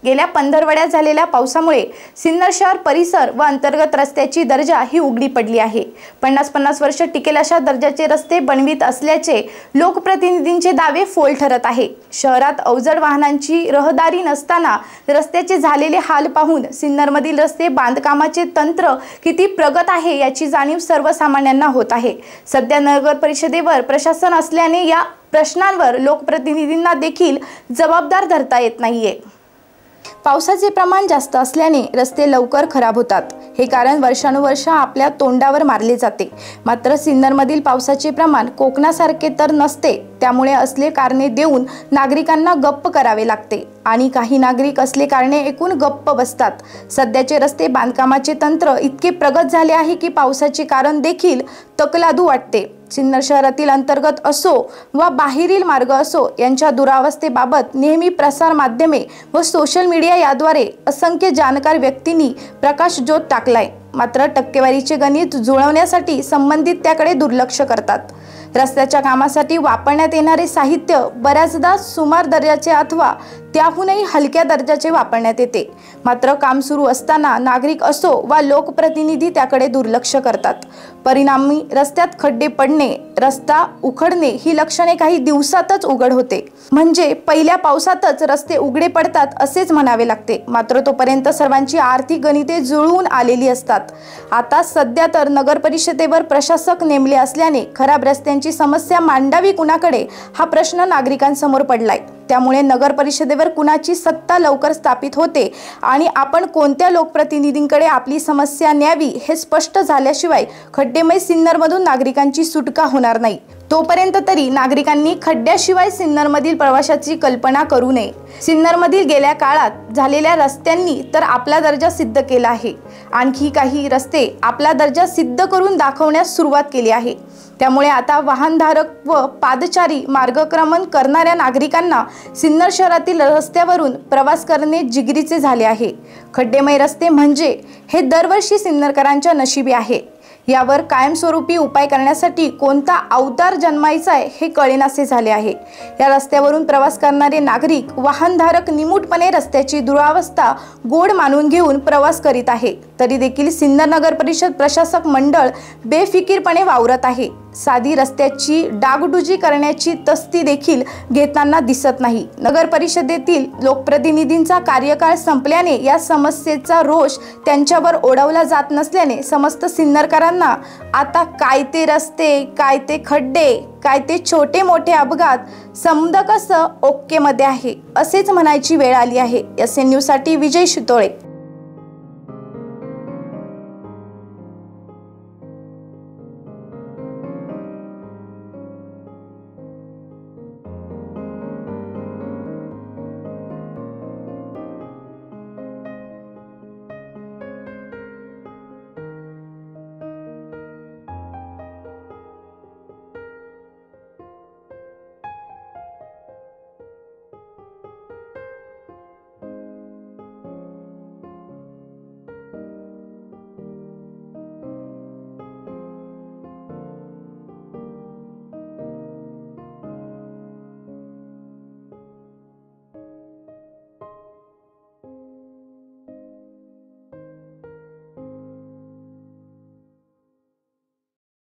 गेल्या पंधरवड्यात झालेल्या पावसामुळे सिन्नर शहर परिसर व अंतर्गत रस्त्याची दर्जा ही उघडी पडली आहे। 50-50 वर्ष टिकेल अशा दर्जाचे रस्ते बनवित असल्याचे लोकप्रतिनिधींचे दावे फोल ठरत आहे। शहरात अवजड वाहनांची रहदारी नसताना रस्त्याचे झालेले हाल पाहून सिन्नरमधील रस्ते बांधकामाचे तंत्र किती प्रगत आहे याची जाणीव सर्वसामान्यांना होत आहे। सध्या नगर परिषदेवर प्रशासन असल्याने या प्रश्नांवर लोकप्रतिनिधींना देखील जबाबदार धरता येत नाहीये। पावसाचे प्रमाण जास्त असल्याने रस्ते लवकर खराब होतात, हे कारण वर्षानुवर्ष आपल्या तोंडावर मारले जाते। मात्र सिन्नरमधील पावसाचे प्रमाण कोकणासारखे तर नसते, त्यामुळे असले कारणे देऊन नागरिकांना गप्प करावे लागते आणि काही नागरिक असले कारणे ऐकून गप्प बसतात। सध्याचे रस्ते बांधकामाचे तंत्र इतके प्रगत झाले आहे की पावसाचे कारण देखील तकलादू वाटते। सिन्नर शहरातील अंतर्गत असो व बाहेरील मार्ग असो यांच्या दुरावस्थेबाबत नेहमी प्रसार माध्यमे व सोशल मीडिया याद्वारे असंख्य जाणकार व्यक्तींनी प्रकाशझोत टाकलाय। मात्र टक्केवारीचे गणित जुळवण्यासाठी संबंधित त्याकडे दुर्लक्ष करतात। रस्त्याच्या कामासाठी वापरण्यात येणारे साहित्य बऱ्याचदा सुमार दर्जाचे अथवा त्याहूनही हलक्या दर्जाचे वापरण्यात येते। मात्र काम सुरू असताना नागरिक असो वा लोकप्रतिनिधी त्याकडे दुर्लक्ष करतात। परिणामी रस्त्यात खड्डे पडणे, रस्ता उखडणे ही लक्षणे काही दिवसातच उघड होते। म्हणजे पहिल्या पावसातच रस्ते उघडे पडतात असेच म्हणावे लागते। मात्र तोपर्यंत सर्वांची आर्थिक गणिते जुळवून आलेली असतात। आता सध्या तर नगर परिषदेवर प्रशासक नेमले असल्याने खराब रस्त्यांची समस्या मांडावी कुणाकडे हा प्रश्न नागरिकांसमोर पडलाय। त्यामुळे नगर परिषदेवर कुणाची सत्ता लवकर स्थापित होते आणि आपण कोणत्या लोकप्रतिनिधींकडे आपली समस्या न्यावी हे स्पष्ट झाल्याशिवाय खड्डेमय सिन्नरमधून नागरिकांची सुटका होणार नाही। तोपर्यंत तरी नागरिकांनी खड्ड्याशिवाय सिन्नरमधील प्रवासाची कल्पना करू नये। सिन्नरमधील गेल्या काळात झालेल्या रस्त्यांनी तर आपला दर्जा सिद्ध केला आहे, आणखी काही रस्ते आपला दर्जा सिद्ध करून दाखवण्यास सुरुवात केली आहे। त्यामुळे आता वाहनधारक व पादचारी मार्गक्रमण करणाऱ्या नागरिकांना सिन्नर शहरातील रस्त्यावरून प्रवास करणे जिगरीचे झाले आहे। खड्डेमय रस्ते म्हणजे हे दरवर्षी सिन्नरकरांच्या नशिबी आहे। यावर कायमस्वरूपी उपाय करण्यासाठी कोणता अवतार जन्मायचा आहे हे कळेनासे झाले आहे। या रस्त्यावरून प्रवास करणारे नागरिक वाहनधारक निमूटपणे रस्त्याची दुरावस्था गोड मानून घेऊन प्रवास करीत आहे, तरी देखील सिन्नर नगर परिषद प्रशासक मंडळ बेफिकीरपणे वावरत आहे। साधी रस्त्याची डागडुजी करण्याची तस्ती देखील घेताना दिसत नाही। नगर परिषदेतील लोकप्रतिनिधींचा कार्यकाळ संपल्याने या समस्येचा रोष त्यांच्यावर ओढवला जात नसल्याने समस्त सिन्नरकरांना आता काय ते रस्ते, काय ते खड्डे, काय ते छोटे मोठे अपघात समजा कसं ओके मध्ये आहे असेच म्हणायची वेळ आली आहे। SN न्यूज साठी विजय शितोळे।